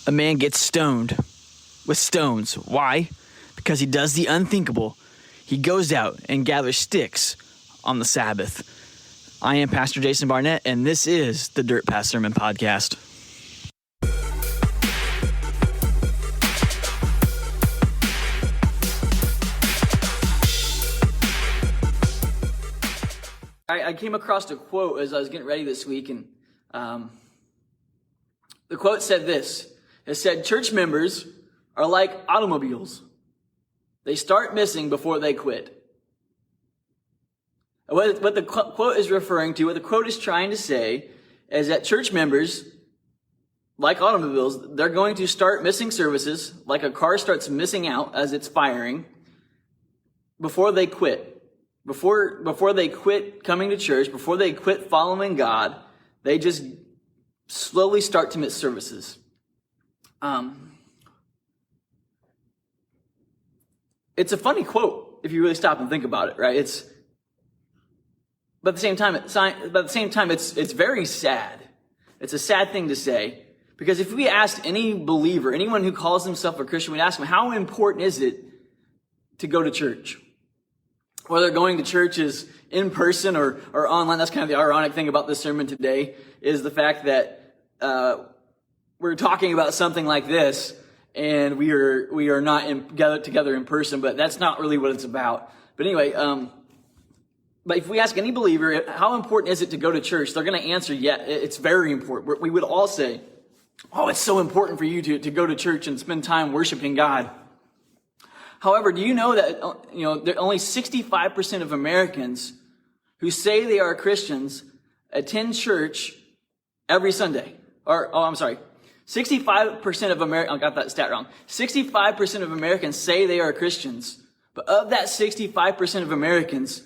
a man gets stoned with stones. Why? Because he does the unthinkable. He goes out and gathers sticks on the Sabbath. I am Pastor Jason Barnett, and this is the Dirt Path Sermon Podcast. I came across a quote as I was getting ready this week, and the quote said this. It said, church members are like automobiles. They start missing before they quit. What the quote is referring to, what the quote is trying to say, is that church members, like automobiles, they're going to start missing services, like a car starts missing out as it's firing, before they quit. Before they quit coming to church, before they quit following God, they just slowly start to miss services. It's a funny quote if you really stop and think about it, right? But at the same time, it's very sad. It's a sad thing to say, because if we asked any believer, anyone who calls himself a Christian, we'd ask them, how important is it to go to church? Whether going to church is in person or online, that's kind of the ironic thing about this sermon today, is the fact that we're talking about something like this, and we are not together in person, but that's not really what it's about. But anyway, but if we ask any believer, how important is it to go to church? They're going to answer, yeah, it's very important. We would all say, oh, it's so important for you to go to church and spend time worshiping God. However, do you know that, there are only 65% of Americans who say they are Christians attend church every Sunday? 65% of Americans, I got that stat wrong. 65% of Americans say they are Christians, but of that 65% of Americans,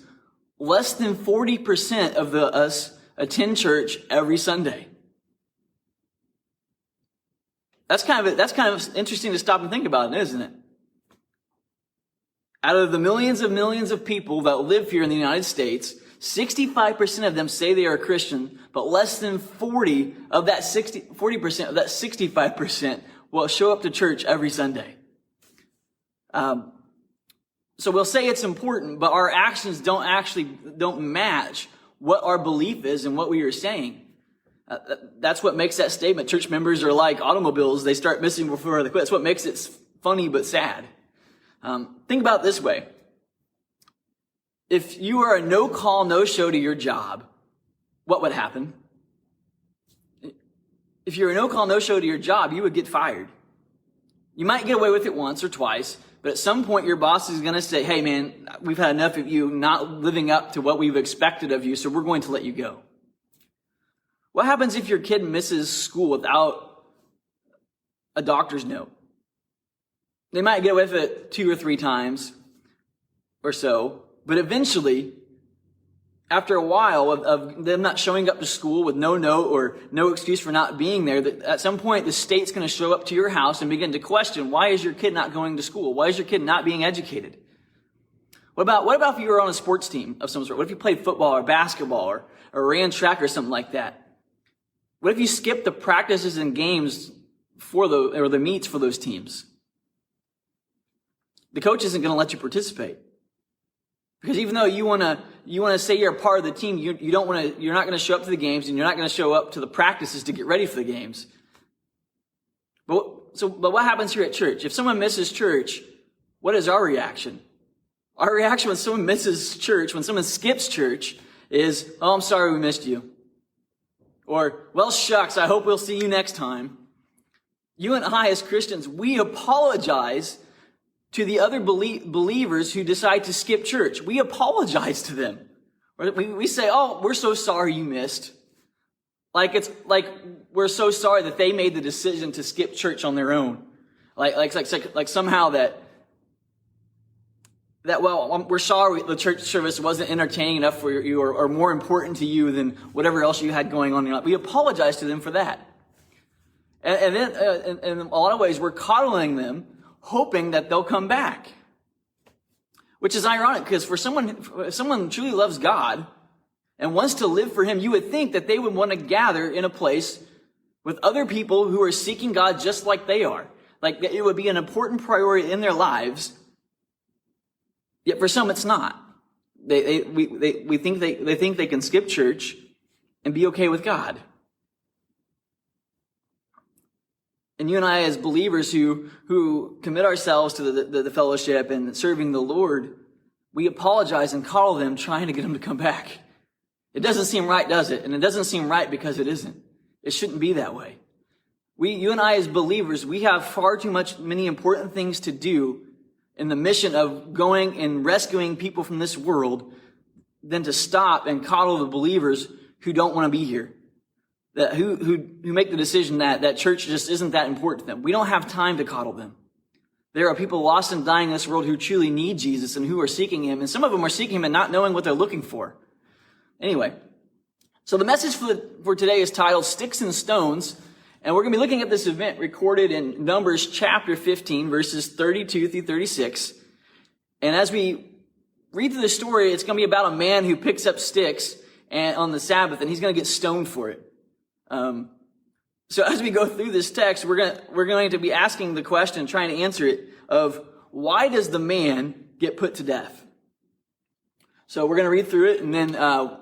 less than 40% of us attend church every Sunday. That's kind of interesting to stop and think about, isn't it? Out of the millions of people that live here in the United States, 65% of them say they are Christian, but less than 40% of that 65% will show up to church every Sunday. So we'll say it's important, but our actions don't match what our belief is and what we are saying. That's what makes that statement, church members are like automobiles, they start missing before they quit. That's what makes it funny but sad. Think about it this way. If you are a no-call, no-show to your job, what would happen? If you're a no-call, no-show to your job, you would get fired. You might get away with it once or twice, but at some point your boss is going to say, hey man, we've had enough of you not living up to what we've expected of you, so we're going to let you go. What happens if your kid misses school without a doctor's note? They might get away with it 2 or 3 times or so, but eventually, after a while of them not showing up to school with no note or no excuse for not being there, that at some point the state's going to show up to your house and begin to question, why is your kid not going to school? Why is your kid not being educated? What about if you were on a sports team of some sort? What if you played football or basketball or ran track or something like that? What if you skipped the practices and games or the meets for those teams? The coach isn't going to let you participate. Because even though you want to say you're a part of the team, you're not going to show up to the games, and you're not going to show up to the practices to get ready for the games. But what happens here at church? If someone misses church, what is our reaction? Our reaction when someone misses church, when someone skips church, is, oh, I'm sorry we missed you. Or, well, shucks, I hope we'll see you next time. You and I as Christians, we apologize to the other believers who decide to skip church. We apologize to them. We say, oh, we're so sorry you missed. Like we're so sorry that they made the decision to skip church on their own. Like somehow that well, we're sorry the church service wasn't entertaining enough for you or more important to you than whatever else you had going on in your life. We apologize to them for that. And then in a lot of ways, we're coddling them, hoping that they'll come back. Which is ironic, because if someone truly loves God and wants to live for Him, you would think that they would want to gather in a place with other people who are seeking God just like they are. Like it would be an important priority in their lives. Yet for some, it's not. They think they can skip church and be okay with God. And you and I, as believers who commit ourselves to the fellowship and serving the Lord, we apologize and coddle them, trying to get them to come back. It doesn't seem right, does it? And it doesn't seem right because it isn't. It shouldn't be that way. You and I, as believers, we have far too many important things to do in the mission of going and rescuing people from this world than to stop and coddle the believers who don't want to be here. Who make the decision that church just isn't that important to them. We don't have time to coddle them. There are people lost and dying in this world who truly need Jesus and who are seeking him. And some of them are seeking him and not knowing what they're looking for. Anyway, so the message for today is titled Sticks and Stones. And we're going to be looking at this event recorded in Numbers chapter 15, verses 32 through 36. And as we read through the story, it's going to be about a man who picks up sticks on the Sabbath, and he's going to get stoned for it. So as we go through this text, we're going to be asking the question, trying to answer it, of why does the man get put to death? So we're going to read through it, and then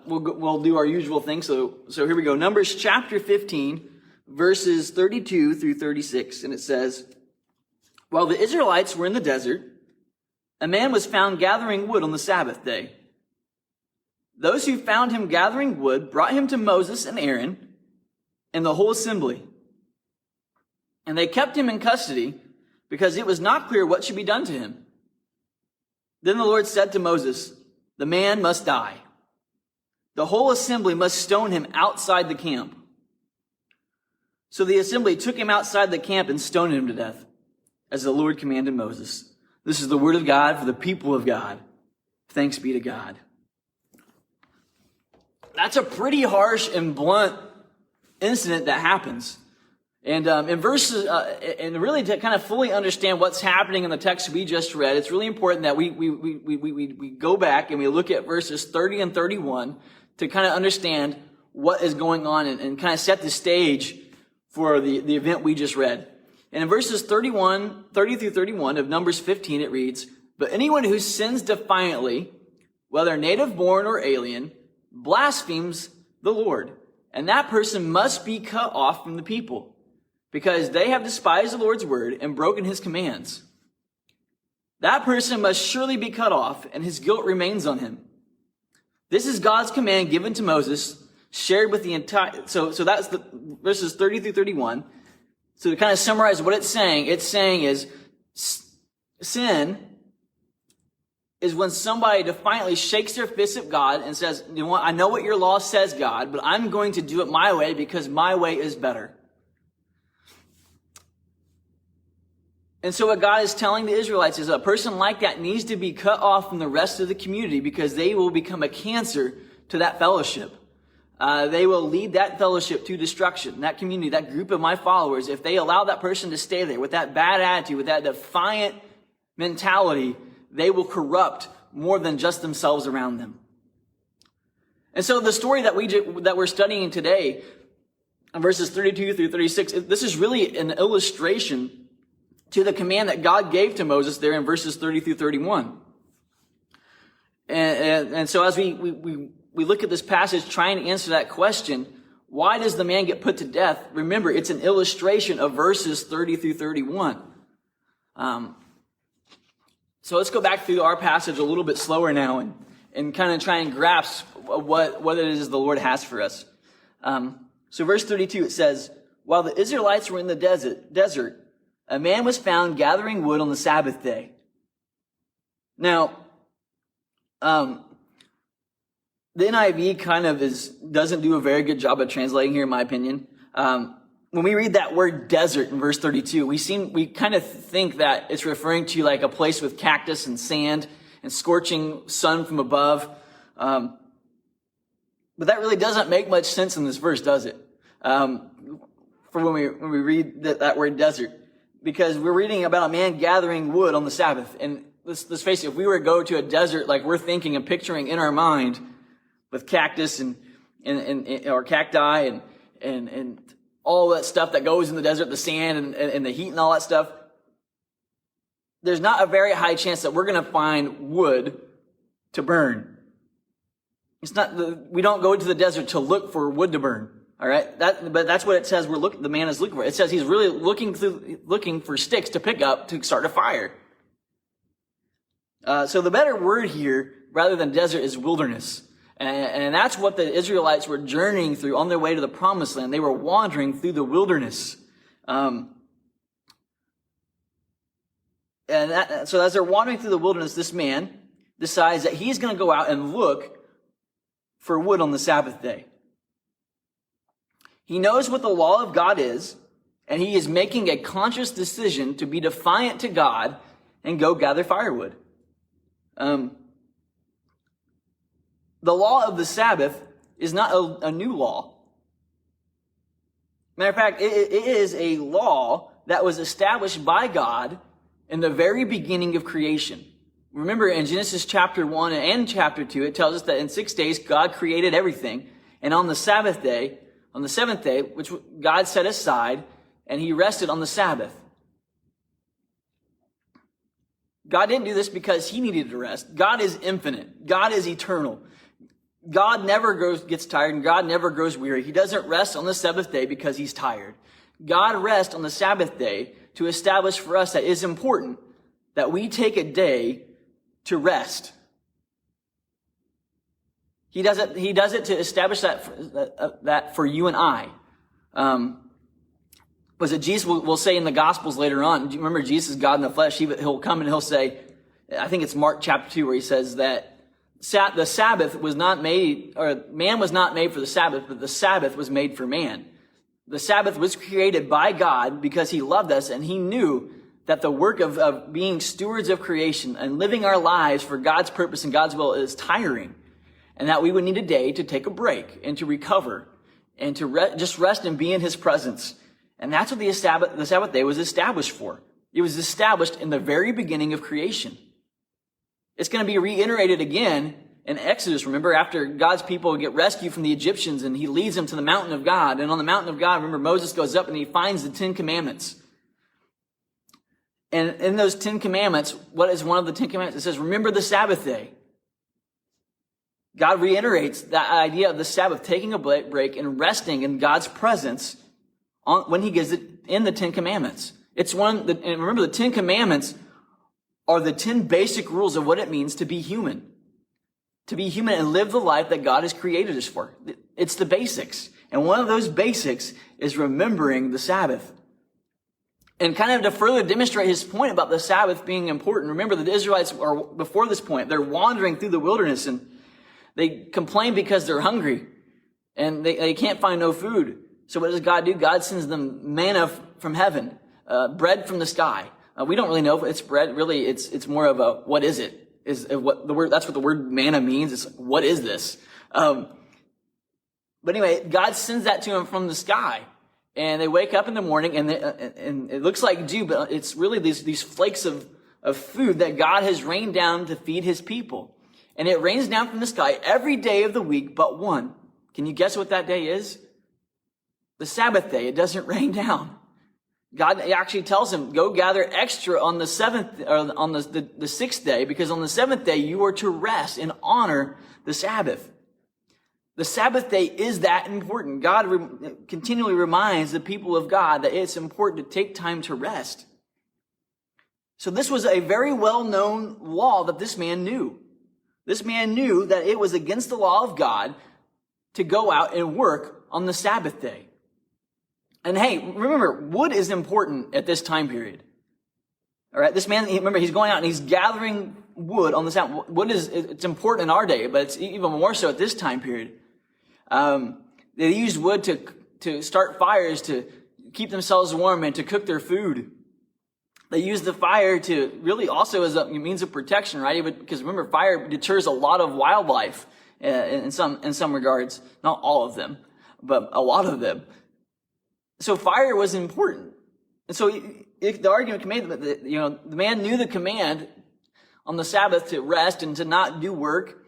we'll do our usual thing. So here we go. Numbers chapter 15, verses 32 through 36, and it says, while the Israelites were in the desert, a man was found gathering wood on the Sabbath day. Those who found him gathering wood brought him to Moses and Aaron and the whole assembly. And they kept him in custody because it was not clear what should be done to him. Then the Lord said to Moses, the man must die. The whole assembly must stone him outside the camp. So the assembly took him outside the camp and stoned him to death, as the Lord commanded Moses. This is the word of God for the people of God. Thanks be to God. That's a pretty harsh and blunt incident that happens. And in verses, and really to kind of fully understand what's happening in the text we just read, it's really important that we go back and we look at verses 30 and 31 to kind of understand what is going on and kind of set the stage for the event we just read. And in verses 30 through 31 of Numbers 15, it reads, but anyone who sins defiantly, whether native born or alien, blasphemes the Lord. And that person must be cut off from the people, because they have despised the Lord's word and broken his commands. That person must surely be cut off, and his guilt remains on him. This is God's command given to Moses, shared with the entire... So that's the verses 30 through 31. So to kind of summarize what it's saying is sin is when somebody defiantly shakes their fist at God and says, you know what, I know what your law says, God, but I'm going to do it my way because my way is better. And so what God is telling the Israelites is a person like that needs to be cut off from the rest of the community because they will become a cancer to that fellowship. They will lead that fellowship to destruction. That community, that group of my followers, if they allow that person to stay there with that bad attitude, with that defiant mentality, they will corrupt more than just themselves around them. And so the story that we're studying today, verses 32 through 36, this is really an illustration to the command that God gave to Moses there in verses 30 through 31. And so as we look at this passage trying to answer that question, why does the man get put to death? Remember, it's an illustration of verses 30 through 31. So let's go back through our passage a little bit slower now and kind of try and grasp what it is the Lord has for us. So verse 32, it says, while the Israelites were in the desert, a man was found gathering wood on the Sabbath day. Now, the NIV kind of doesn't do a very good job of translating here, in my opinion. When we read that word desert in verse 32, we kind of think that it's referring to like a place with cactus and sand and scorching sun from above. But that really doesn't make much sense in this verse, does it? For when we read that word desert. Because we're reading about a man gathering wood on the Sabbath. And let's face it, if we were to go to a desert like we're thinking and picturing in our mind with cactus and or cacti and all that stuff that goes in the desert, the sand and the heat and all that stuff, there's not a very high chance that we're going to find wood to burn. We don't go to the desert to look for wood to burn. All right. But that's what it says the man is looking for. It says he's really looking for sticks to pick up to start a fire. So the better word here, rather than desert, is wilderness. And that's what the Israelites were journeying through on their way to the promised land. They were wandering through the wilderness. So as they're wandering through the wilderness, this man decides that he's going to go out and look for wood on the Sabbath day. He knows what the law of God is, and he is making a conscious decision to be defiant to God and go gather firewood. The law of the Sabbath is not a new law. Matter of fact, it is a law that was established by God in the very beginning of creation. Remember, in Genesis chapter 1 and chapter 2, it tells us that in 6 days, God created everything. And on the Sabbath day, on the seventh day, which God set aside, and he rested on the Sabbath. God didn't do this because he needed to rest. God is infinite. God is eternal. God never gets tired, and God never grows weary. He doesn't rest on the seventh day because he's tired. God rests on the Sabbath day to establish for us that it is important that we take a day to rest. He does it to establish that for you and I. Was it Jesus will say in the Gospels later on? Do you remember Jesus is God in the flesh? He'll come and he'll say, I think it's Mark chapter 2 where he says that the Sabbath was not made, or man was not made for the Sabbath, but the Sabbath was made for man. The Sabbath was created by God because he loved us, and he knew that the work of being stewards of creation and living our lives for God's purpose and God's will is tiring, and that we would need a day to take a break and to recover and to just rest and be in his presence. And that's what the Sabbath day was established for. It was established in the very beginning of creation. It's going to be reiterated again in Exodus. Remember, after God's people get rescued from the Egyptians and he leads them to the mountain of God. And on the mountain of God, remember, Moses goes up and he finds the 10 Commandments. And in those 10 Commandments, what is one of the 10 Commandments? It says, remember the Sabbath day. God reiterates that idea of the Sabbath, taking a break and resting in God's presence when he gives it in the 10 Commandments. And remember, the 10 Commandments are the 10 basic rules of what it means to be human. To be human and live the life that God has created us for. It's the basics. And one of those basics is remembering the Sabbath. And kind of to further demonstrate his point about the Sabbath being important, remember that the Israelites are, before this point, they're wandering through the wilderness and they complain because they're hungry and they can't find no food. So what does God do? God sends them manna from heaven, bread from the sky. We don't really know if it's bread. Really, it's more of a, what is it? That's what the word manna means. It's, what is this? But anyway, God sends that to them from the sky. And they wake up in the morning and it looks like dew, but it's really these flakes of food that God has rained down to feed his people. And it rains down from the sky every day of the week but one. Can you guess what that day is? The Sabbath day. It doesn't rain down. God actually tells him, go gather extra on the seventh, or on the sixth day, because on the seventh day you are to rest and honor the Sabbath. The Sabbath day is that important. God continually reminds the people of God that it's important to take time to rest. So this was a very well-known law that this man knew. This man knew that it was against the law of God to go out and work on the Sabbath day. And hey, remember, wood is important at this time period. All right, this man, remember, he's going out and he's gathering wood on the Sabbath. Wood it's important in our day, but it's even more so at this time period. They used wood to start fires, to keep themselves warm and to cook their food. They used the fire to really also as a means of protection, right? Because remember, fire deters a lot of wildlife in some regards. Not all of them, but a lot of them. So fire was important. And so the argument can be that, the man knew the command on the Sabbath to rest and to not do work.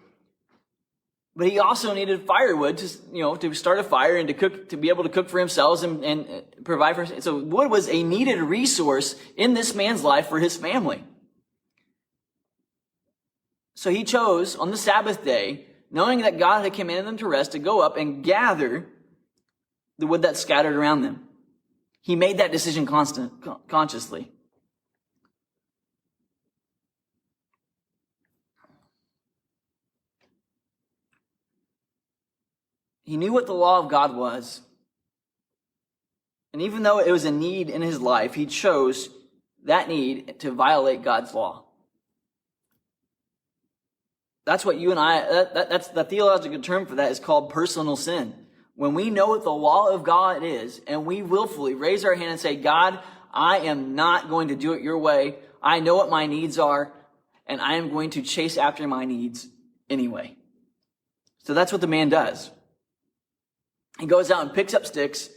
But he also needed firewood to start a fire and to cook, to be able to cook for himself and provide for. So wood was a needed resource in this man's life for his family. So he chose on the Sabbath day, knowing that God had commanded them to rest, to go up and gather the wood that's scattered around them. He made that decision consciously. He knew what the law of God was. And even though it was a need in his life, he chose that need to violate God's law. That's what you and that's the theological term for that is called personal sin. When we know what the law of God is, and we willfully raise our hand and say, God, I am not going to do it your way. I know what my needs are, and I am going to chase after my needs anyway. So that's what the man does. He goes out and picks up sticks,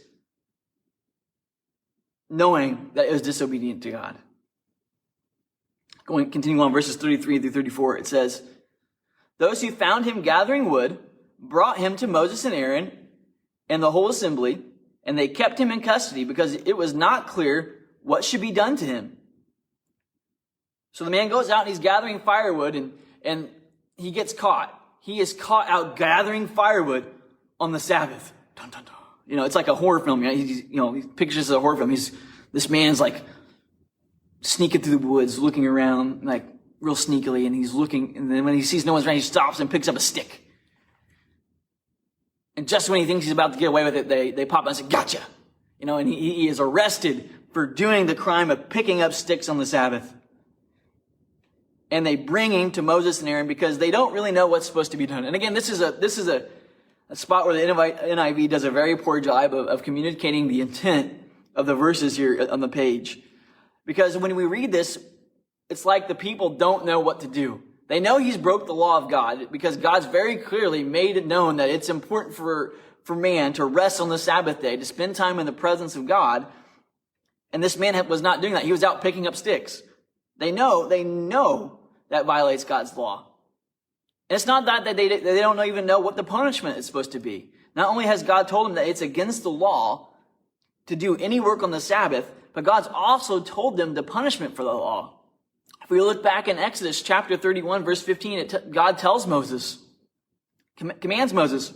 knowing that it was disobedient to God. Continuing on, verses 33 through 34, it says, those who found him gathering wood brought him to Moses and Aaron and the whole assembly, and they kept him in custody because it was not clear what should be done to him. So the man goes out and he's gathering firewood, and he gets caught. He is caught out gathering firewood on the Sabbath. Dun, dun, dun. It's like a horror film. He pictures a horror film. This man's like sneaking through the woods, looking around like real sneakily, and he's looking, and then when he sees no one's around, he stops and picks up a stick. And just when he thinks he's about to get away with it, they pop up and say, gotcha! And he is arrested for doing the crime of picking up sticks on the Sabbath. And they bring him to Moses and Aaron because they don't really know what's supposed to be done. And again, this is a spot where the NIV does a very poor job of communicating the intent of the verses here on the page. Because when we read this, it's like the people don't know what to do. They know he's broke the law of God because God's very clearly made it known that it's important for man to rest on the Sabbath day, to spend time in the presence of God. And this man was not doing that. He was out picking up sticks. They know that violates God's law. And it's not that they don't even know what the punishment is supposed to be. Not only has God told them that it's against the law to do any work on the Sabbath, but God's also told them the punishment for the law. If we look back in Exodus chapter 31, verse 15, God tells Moses, commands Moses,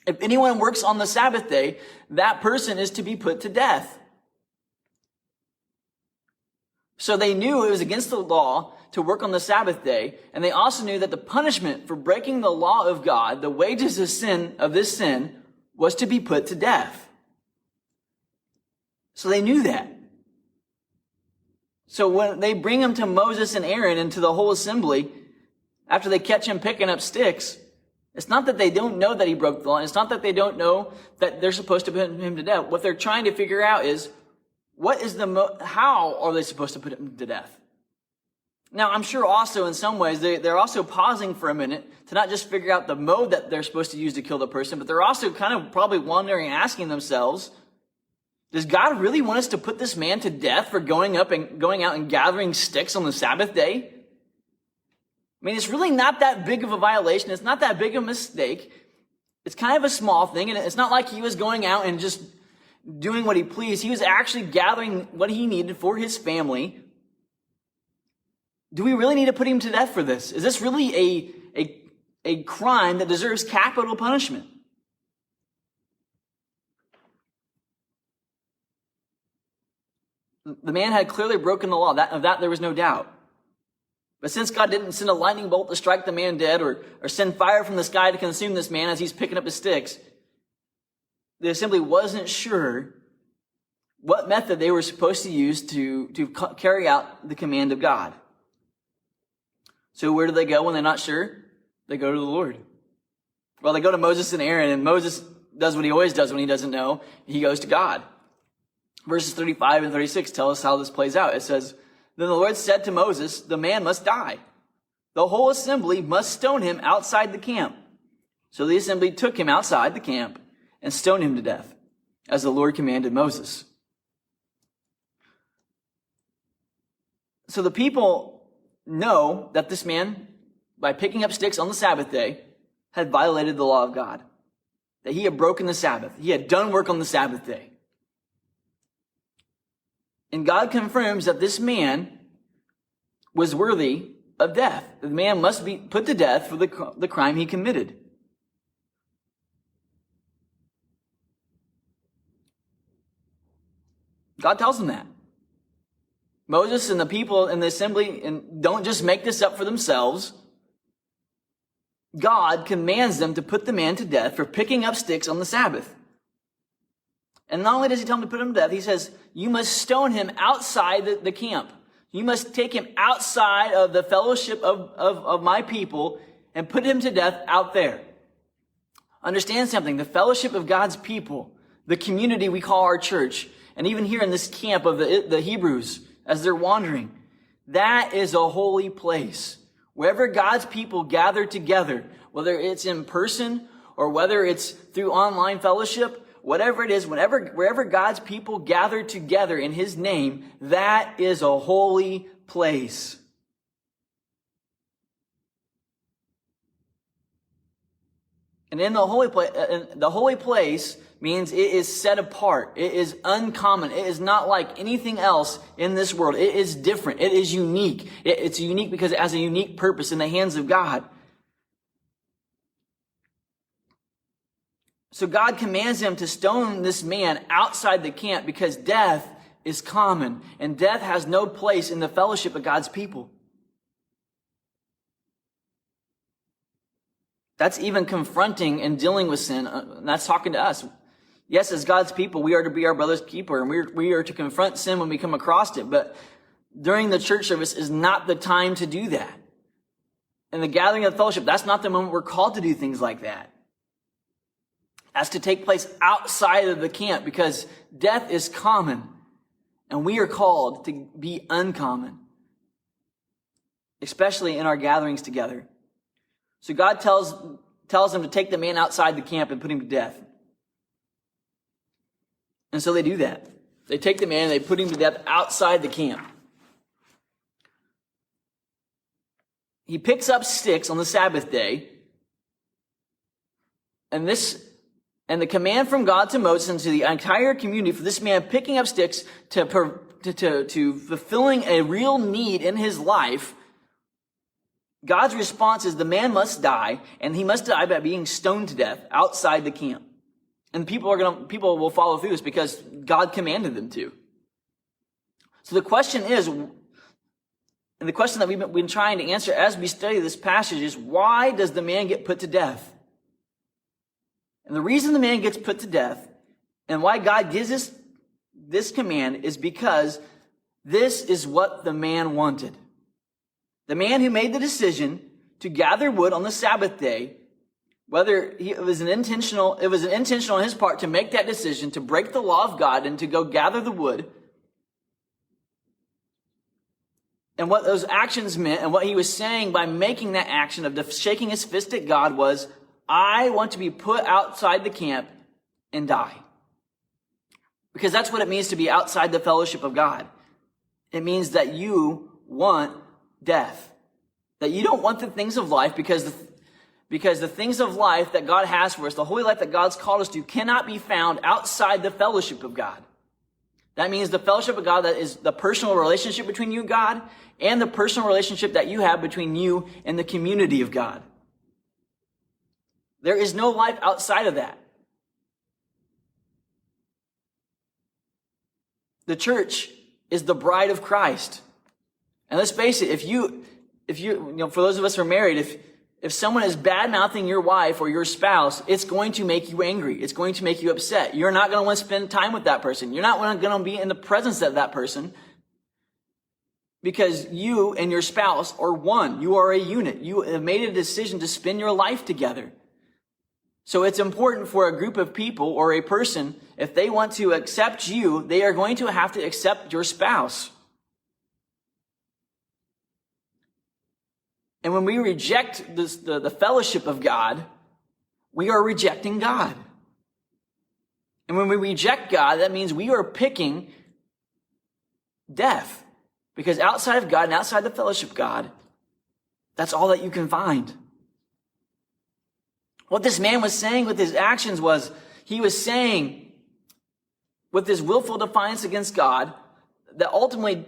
if anyone works on the Sabbath day, that person is to be put to death. So they knew it was against the law to work on the Sabbath day, and they also knew that the punishment for breaking the law of God, the wages of this sin, was to be put to death. So they knew that. So when they bring him to Moses and Aaron and to the whole assembly, after they catch him picking up sticks, it's not that they don't know that he broke the law. It's not that they don't know that they're supposed to put him to death. What they're trying to figure out is, how are they supposed to put him to death? Now, I'm sure also in some ways they're also pausing for a minute to not just figure out the mode that they're supposed to use to kill the person, but they're also kind of probably wondering, asking themselves, does God really want us to put this man to death for going out and gathering sticks on the Sabbath day? I mean, it's really not that big of a violation. It's not that big of a mistake. It's kind of a small thing, and it's not like he was going out and just doing what he pleased. He was actually gathering what he needed for his family. Do we really need to put him to death for this? Is this really a crime that deserves capital punishment? The man had clearly broken the law. Of that there was no doubt. But since God didn't send a lightning bolt to strike the man dead or send fire from the sky to consume this man as he's picking up his sticks, the assembly wasn't sure what method they were supposed to use to carry out the command of God. So where do they go when they're not sure? They go to the Lord. Well, they go to Moses and Aaron, and Moses does what he always does when he doesn't know. He goes to God. Verses 35 and 36 tell us how this plays out. It says, then the Lord said to Moses, the man must die. The whole assembly must stone him outside the camp. So the assembly took him outside the camp and stoned him to death, as the Lord commanded Moses. So the people know that this man, by picking up sticks on the Sabbath day, had violated the law of God, that he had broken the Sabbath. He had done work on the Sabbath day. And God confirms that this man was worthy of death. The man must be put to death for the crime he committed. God tells him that. Moses and the people in the assembly don't just make this up for themselves. God commands them to put the man to death for picking up sticks on the Sabbath. And not only does he tell him to put him to death, he says, you must stone him outside the camp. You must take him outside of the fellowship of my people and put him to death out there. Understand something. The fellowship of God's people, the community we call our church, and even here in this camp of the Hebrews, as they're wandering, that is a holy place. Wherever God's people gather together, whether it's in person or whether it's through online fellowship, whatever it is, wherever God's people gather together in his name, that is a holy place. And in the holy place means it is set apart. It is uncommon. It is not like anything else in this world. It is different. It is unique. It's unique because it has a unique purpose in the hands of God. So God commands him to stone this man outside the camp because death is common and death has no place in the fellowship of God's people. That's even confronting and dealing with sin. And that's talking to us. Yes, as God's people, we are to be our brother's keeper, and we are to confront sin when we come across it. But during the church service is not the time to do that. In the gathering of fellowship, that's not the moment we're called to do things like that. That's to take place outside of the camp because death is common, and we are called to be uncommon, especially in our gatherings together. So God tells them to take the man outside the camp and put him to death. And so they do that. They take the man and they put him to death outside the camp. He picks up sticks on the Sabbath day. And the command from God to Moses and to the entire community for this man picking up sticks to fulfilling a real need in his life. God's response is the man must die, and he must die by being stoned to death outside the camp. And people will follow through this because God commanded them to. So the question is, and the question that we've been trying to answer as we study this passage is, why does the man get put to death? And the reason the man gets put to death and why God gives us this command is because this is what the man wanted. The man who made the decision to gather wood on the Sabbath day, it was intentional on his part to make that decision to break the law of God and to go gather the wood. And what those actions meant and what he was saying by making that action of shaking his fist at God was, I want to be put outside the camp and die. Because that's what it means to be outside the fellowship of God. It means that you want death. That you don't want the things of life because the things of life that God has for us, the holy life that God's called us to, cannot be found outside the fellowship of God. That means the fellowship of God, that is the personal relationship between you and God, and the personal relationship that you have between you and the community of God. There is no life outside of that. The church is the bride of Christ. And let's face it, if you for those of us who are married, if someone is bad-mouthing your wife or your spouse, it's going to make you angry. It's going to make you upset. You're not going to want to spend time with that person. You're not going to be in the presence of that person because you and your spouse are one. You are a unit. You have made a decision to spend your life together. So it's important for a group of people or a person, if they want to accept you, they are going to have to accept your spouse. And when we reject the fellowship of God, we are rejecting God. And when we reject God, that means we are picking death. Because outside of God and outside the fellowship of God, that's all that you can find. What this man was saying with his actions was, he was saying with his willful defiance against God, that ultimately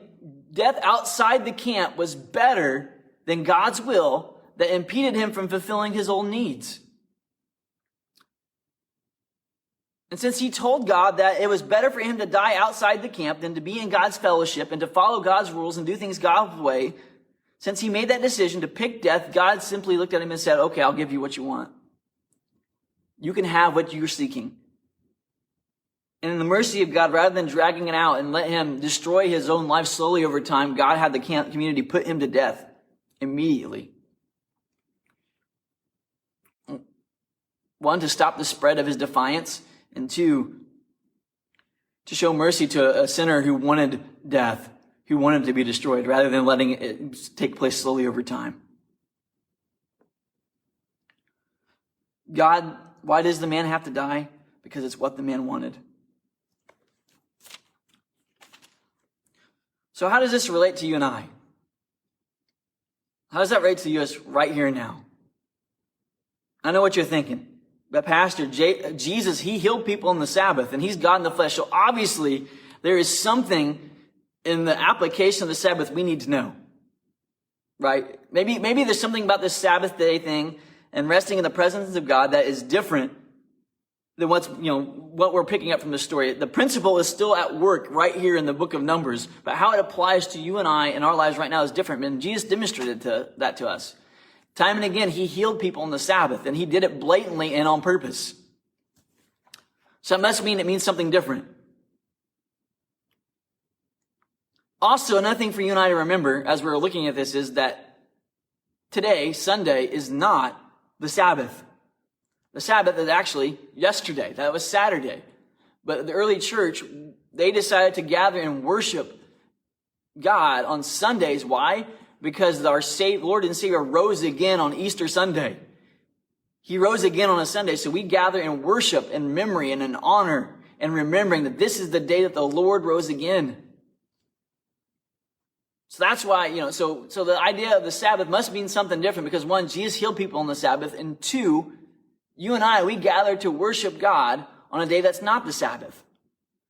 death outside the camp was better than God's will that impeded him from fulfilling his own needs. And since he told God that it was better for him to die outside the camp than to be in God's fellowship and to follow God's rules and do things God's way, since he made that decision to pick death, God simply looked at him and said, okay, I'll give you what you want. You can have what you're seeking. And in the mercy of God, rather than dragging it out and let him destroy his own life slowly over time, God had the camp community put him to death immediately. One, to stop the spread of his defiance, and two, to show mercy to a sinner who wanted death, who wanted to be destroyed, rather than letting it take place slowly over time. God, why does the man have to die? Because it's what the man wanted. So how does this relate to you and I? How does that relate to you right here and now? I know what you're thinking. But Pastor, Jesus, he healed people on the Sabbath, and he's God in the flesh. So obviously, there is something in the application of the Sabbath we need to know. Right? Maybe there's something about this Sabbath day thing and resting in the presence of God that is different than what we're picking up from the story. The principle is still at work right here in the book of Numbers, but how it applies to you and I in our lives right now is different. And Jesus demonstrated that to us. Time and again, he healed people on the Sabbath, and he did it blatantly and on purpose. So it must mean it means something different. Also, another thing for you and I to remember as we're looking at this is that today, Sunday, is not the Sabbath. The Sabbath is actually yesterday. That was Saturday. But the early church, they decided to gather and worship God on Sundays. Why? Because our Lord and Savior rose again on Easter Sunday. He rose again on a Sunday. So we gather and worship in memory and in honor and remembering that this is the day that the Lord rose again. So that's why, so the idea of the Sabbath must mean something different because one, Jesus healed people on the Sabbath, and two, you and I, we gather to worship God on a day that's not the Sabbath.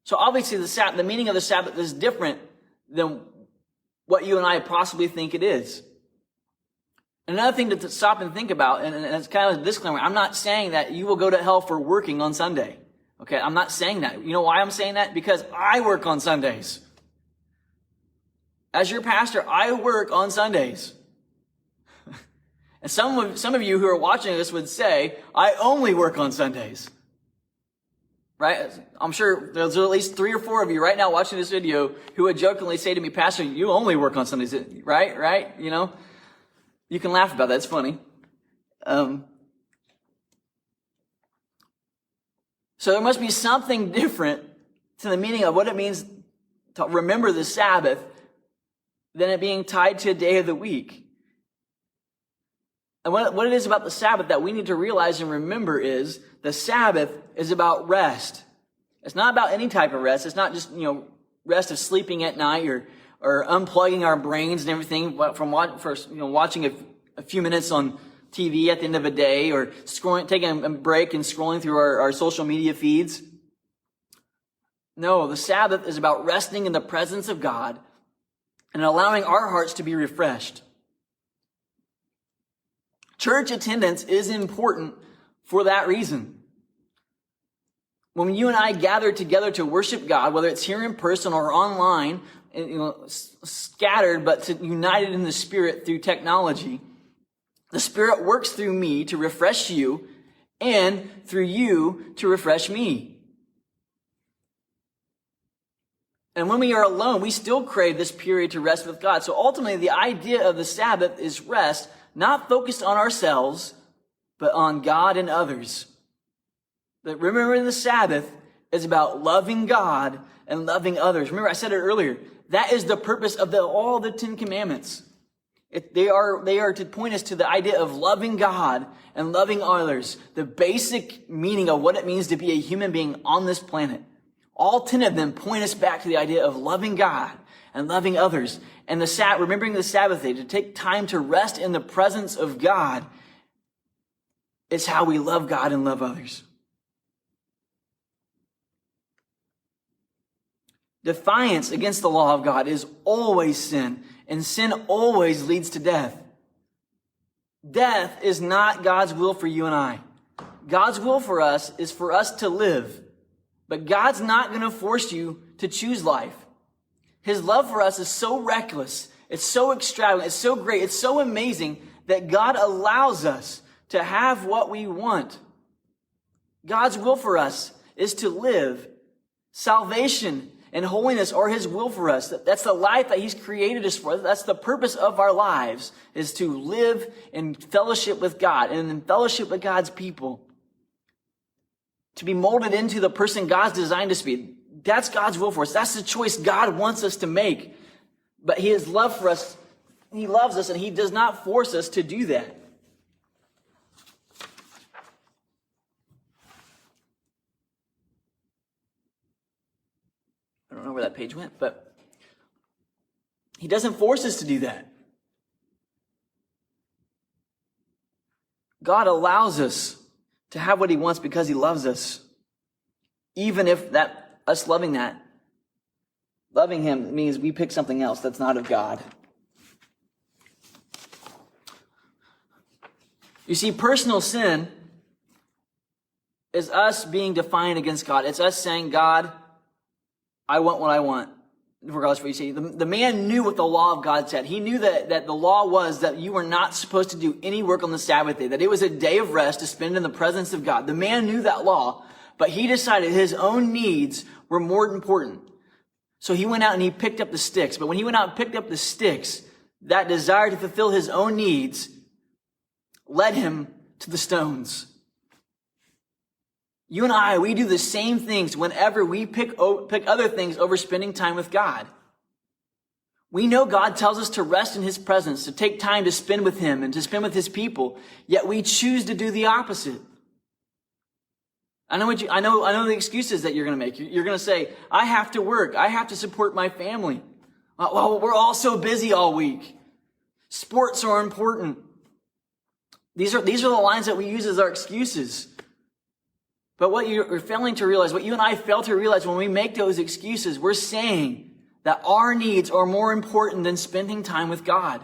So obviously the meaning of the Sabbath is different than what you and I possibly think it is. Another thing to stop and think about, and it's kind of a disclaimer, I'm not saying that you will go to hell for working on Sunday. Okay, I'm not saying that. You know why I'm saying that? Because I work on Sundays. As your pastor, I work on Sundays. And some of you who are watching this would say, I only work on Sundays. Right? I'm sure there's at least 3 or 4 of you right now watching this video who would jokingly say to me, Pastor, you only work on Sundays, right? You can laugh about that. It's funny. So there must be something different to the meaning of what it means to remember the Sabbath than it being tied to a day of the week. And what it is about the Sabbath that we need to realize and remember is the Sabbath is about rest. It's not about any type of rest. It's not just, rest of sleeping at night or unplugging our brains and everything from watching a few minutes on TV at the end of a day or taking a break and scrolling through our social media feeds. No, the Sabbath is about resting in the presence of God and allowing our hearts to be refreshed. Church attendance is important for that reason. When you and I gather together to worship God, whether it's here in person or online, scattered but united in the Spirit through technology, the Spirit works through me to refresh you and through you to refresh me. And when we are alone, we still crave this period to rest with God. So ultimately, the idea of the Sabbath is rest, not focused on ourselves, but on God and others. That remembering the Sabbath is about loving God and loving others. Remember, I said it earlier. That is the purpose of all the 10 Commandments. They are to point us to the idea of loving God and loving others. The basic meaning of what it means to be a human being on this planet. All 10 of them point us back to the idea of loving God and loving others. And remembering the Sabbath day, to take time to rest in the presence of God, It's how we love God and love others. Defiance against the law of God is always sin, and sin always leads to death. Death is not God's will for you and I. God's will for us is for us to live, but God's not going to force you to choose life. His love for us is so reckless, it's so extravagant, it's so great, it's so amazing that God allows us to have what we want. God's will for us is to live. Salvation and holiness are His will for us. That's the life that He's created us for. That's the purpose of our lives, is to live in fellowship with God and in fellowship with God's people. To be molded into the person God's designed us to be. That's God's will for us. That's the choice God wants us to make. But His love for us, He loves us and He does not force us to do that. I don't know where that page went, but He doesn't force us to do that. God allows us to have what He wants because He loves us. Even if us loving Him means we pick something else that's not of God. You see, personal sin is us being defiant against God. It's us saying, God, I want what I want, regardless of what you say. The man knew what the law of God said. He knew that the law was that you were not supposed to do any work on the Sabbath day, that it was a day of rest to spend in the presence of God. The man knew that law, but he decided his own needs were more important. So he went out and he picked up the sticks. But when he went out and picked up the sticks, that desire to fulfill his own needs led him to the stones. You and I, we do the same things whenever we pick other things over spending time with God. We know God tells us to rest in His presence, to take time to spend with Him and to spend with His people, yet we choose to do the opposite. I know the excuses that you're going to make. You're going to say, I have to work. I have to support my family. Well, we're all so busy all week. Sports are important. These are the lines that we use as our excuses. But what you're failing to realize, what you and I fail to realize when we make those excuses, we're saying that our needs are more important than spending time with God.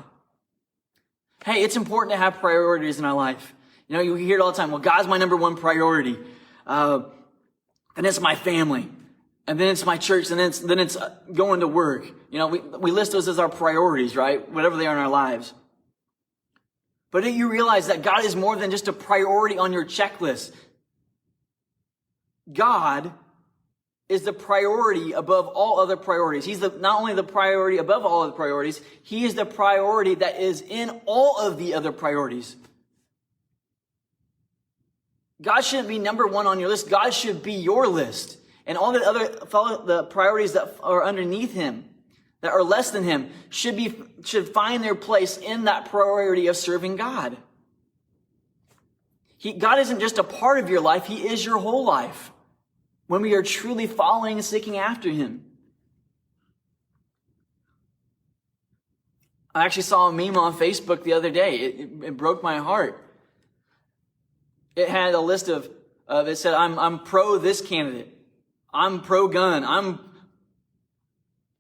Hey, it's important to have priorities in our life. You know, you hear it all the time. Well, God's my number one priority. And it's my family. And then it's my church. And then it's going to work. You know, we list those as our priorities, right? Whatever they are in our lives. But you realize that God is more than just a priority on your checklist. God is the priority above all other priorities. He's not only the priority above all other priorities, He is the priority that is in all of the other priorities. God shouldn't be number one on your list. God should be your list. And all the priorities that are underneath Him, that are less than Him, should find their place in that priority of serving God. God isn't just a part of your life. He is your whole life. When we are truly following and seeking after Him. I actually saw a meme on Facebook the other day. It broke my heart. It had a list of it said, I'm pro this candidate. I'm pro gun. I'm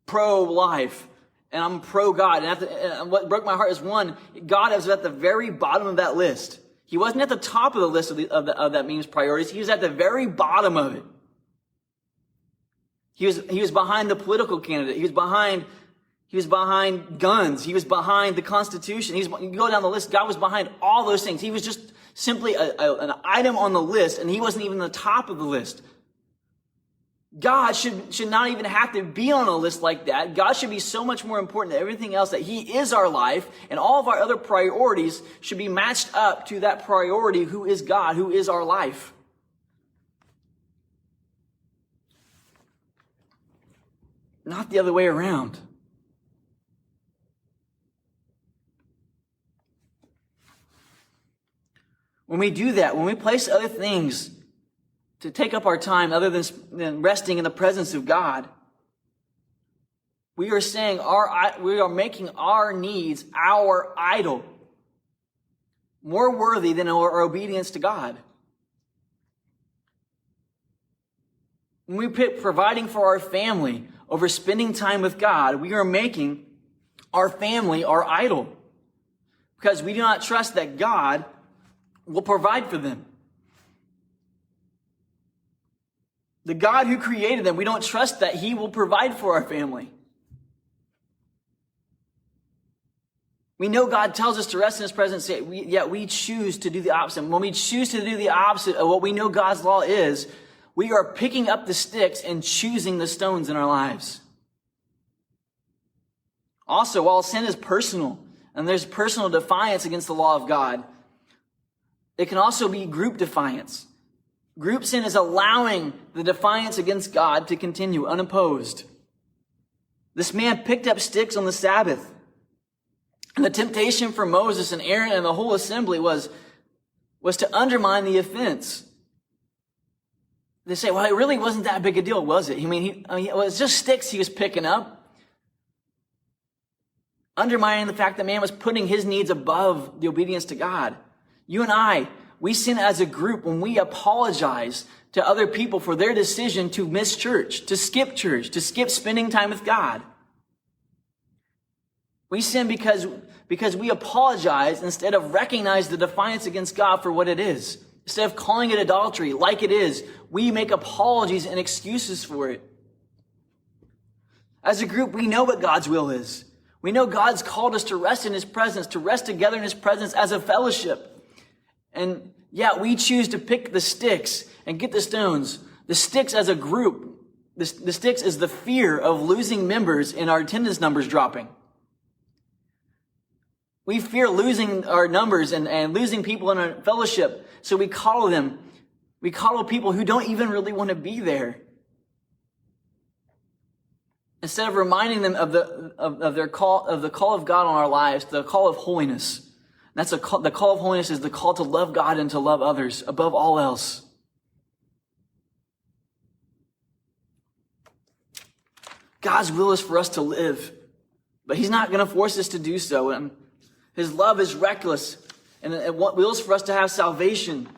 pro life. And I'm pro God. And what broke my heart is, one, God was at the very bottom of that list. He wasn't at the top of the list of that meme's priorities. He was at the very bottom of it. He was behind the political candidate. He was behind guns. He was behind the Constitution. You go down the list. God was behind all those things. He was just simply an item on the list, and He wasn't even the top of the list. God should not even have to be on a list like that. God should be so much more important than everything else, that He is our life, and all of our other priorities should be matched up to that priority, who is God, who is our life. Not the other way around. When we do that, when we place other things to take up our time other than resting in the presence of God, we are saying we are making our needs our idol. more worthy than our obedience to God. When we put providing for our family over spending time with God, we are making our family our idol, because we do not trust that God will provide for them. The God who created them, we don't trust that He will provide for our family. We know God tells us to rest in His presence, yet we choose to do the opposite. When we choose to do the opposite of what we know God's law is, we are picking up the sticks and choosing the stones in our lives. Also, while sin is personal, and there's personal defiance against the law of God, it can also be group defiance. Group sin is allowing the defiance against God to continue unopposed. This man picked up sticks on the Sabbath. And the temptation for Moses and Aaron and the whole assembly was to undermine the offense. They say, well, it really wasn't that big a deal, was it? It was just sticks he was picking up. Undermining the fact that man was putting his needs above the obedience to God. You and I, we sin as a group when we apologize to other people for their decision to miss church, to skip spending time with God. We sin because we apologize instead of recognize the defiance against God for what it is. Instead of calling it adultery like it is, we make apologies and excuses for it. As a group, we know what God's will is. We know God's called us to rest in His presence, to rest together in His presence as a fellowship. And yet we choose to pick the sticks and get the stones. The sticks as a group, the sticks is the fear of losing members and our attendance numbers dropping. We fear losing our numbers and losing people in our fellowship. So we coddle them. We coddle people who don't even really want to be there. Instead of reminding them of the call of God on our lives, the call of holiness. The call of holiness is the call to love God and to love others above all else. God's will is for us to live, but He's not going to force us to do so. And His love is reckless, and it wills for us to have salvation.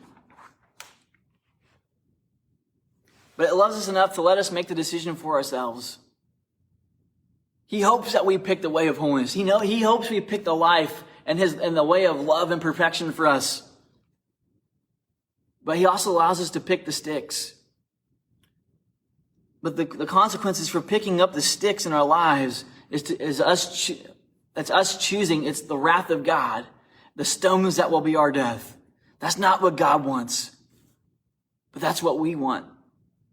But it loves us enough to let us make the decision for ourselves. He hopes that we pick the way of holiness. He hopes we pick the life and the way of love and perfection for us. But He also allows us to pick the sticks. But the consequences for picking up the sticks in our lives is us choosing. It's the wrath of God, the stones that will be our death. That's not what God wants. But that's what we want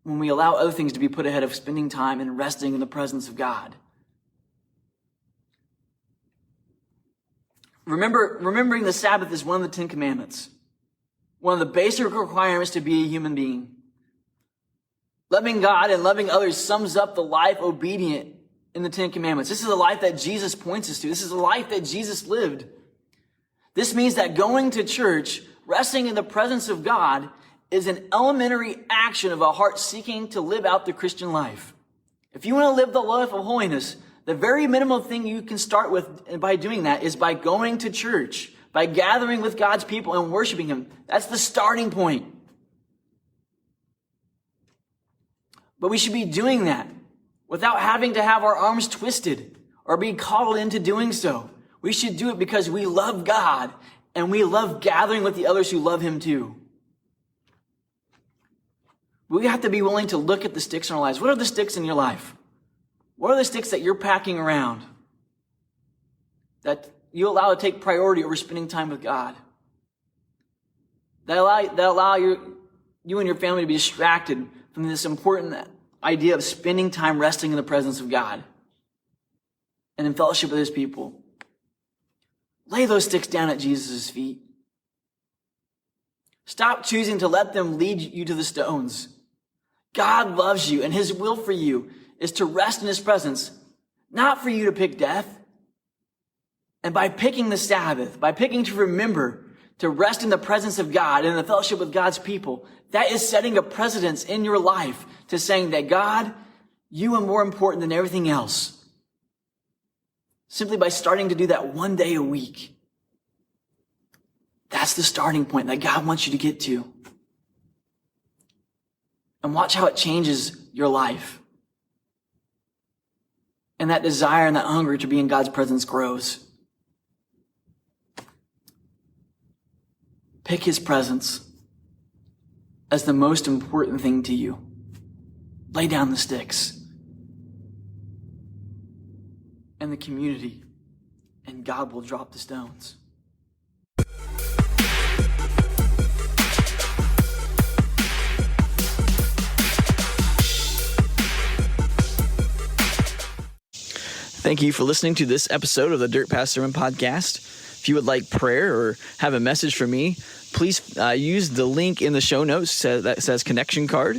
when we allow other things to be put ahead of spending time and resting in the presence of God. Remembering the Sabbath is one of the 10 Commandments. One of the basic requirements to be a human being. Loving God and loving others sums up the life obedient in the 10 Commandments. This is a life that Jesus points us to. This is a life that Jesus lived. This means that going to church, resting in the presence of God, is an elementary action of a heart seeking to live out the Christian life. If you want to live the life of holiness, the very minimal thing you can start with by doing that is by going to church, by gathering with God's people and worshiping Him. That's the starting point. But we should be doing that without having to have our arms twisted or be coddled into doing so. We should do it because we love God and we love gathering with the others who love Him too. We have to be willing to look at the sticks in our lives. What are the sticks in your life? What are the sticks that you're packing around that you allow to take priority over spending time with God? That allow you and your family to be distracted from this important idea of spending time resting in the presence of God and in fellowship with His people. Lay those sticks down at Jesus' feet. Stop choosing to let them lead you to the stones. God loves you, and His will for you is to rest in His presence, not for you to pick death. And by picking the Sabbath, by picking to remember to rest in the presence of God and in the fellowship with God's people, that is setting a precedence in your life to saying that God, you are more important than everything else. Simply by starting to do that one day a week. That's the starting point that God wants you to get to. And watch how it changes your life. And that desire and that hunger to be in God's presence grows. Pick his presence as the most important thing to you. Lay down the sticks. And the community. And God will drop the stones. Thank you for listening to this episode of the Dirt Path Sermon Podcast. If you would like prayer or have a message for me, please use the link in the show notes that says connection card.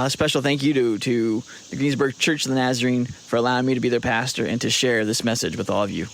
Special thank you to the Greensburg Church of the Nazarene for allowing me to be their pastor and to share this message with all of you.